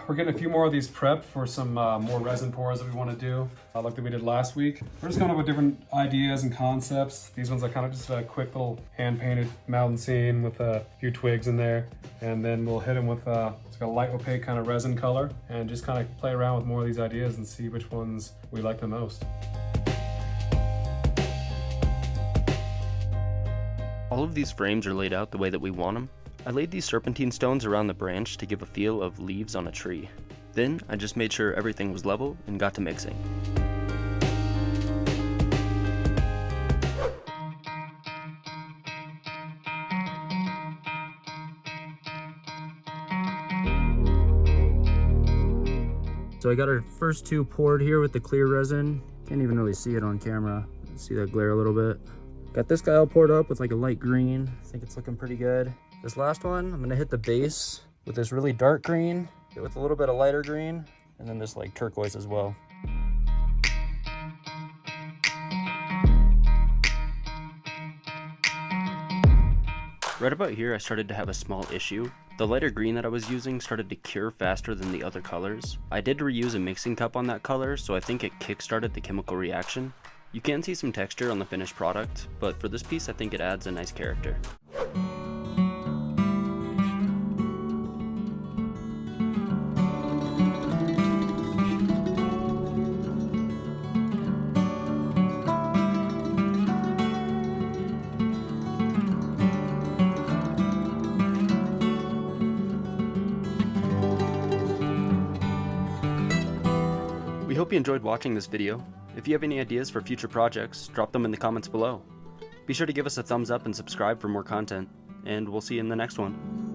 we're getting a few more of these prepped for some more resin pours that we want to do, like that we did last week. We're just coming up with different ideas and concepts. These ones are kind of just a quick little hand-painted mountain scene with a few twigs in there. And then we'll hit them with it's like a light opaque kind of resin color and just kind of play around with more of these ideas and see which ones we like the most. All of these frames are laid out the way that we want them. I laid these serpentine stones around the branch to give a feel of leaves on a tree. Then I just made sure everything was level and got to mixing. So I got our first two poured here with the clear resin. Can't even really see it on camera. See that glare a little bit. Got this guy all poured up with like a light green. I think it's looking pretty good. This last one, I'm gonna hit the base with this really dark green, get with a little bit of lighter green, and then this like turquoise as well. Right about here, I started to have a small issue. The lighter green that I was using started to cure faster than the other colors. I did reuse a mixing cup on that color, so I think it kick-started the chemical reaction. You can see some texture on the finished product, but for this piece I think it adds a nice character. We hope you enjoyed watching this video. If you have any ideas for future projects, drop them in the comments below. Be sure to give us a thumbs up and subscribe for more content, and we'll see you in the next one.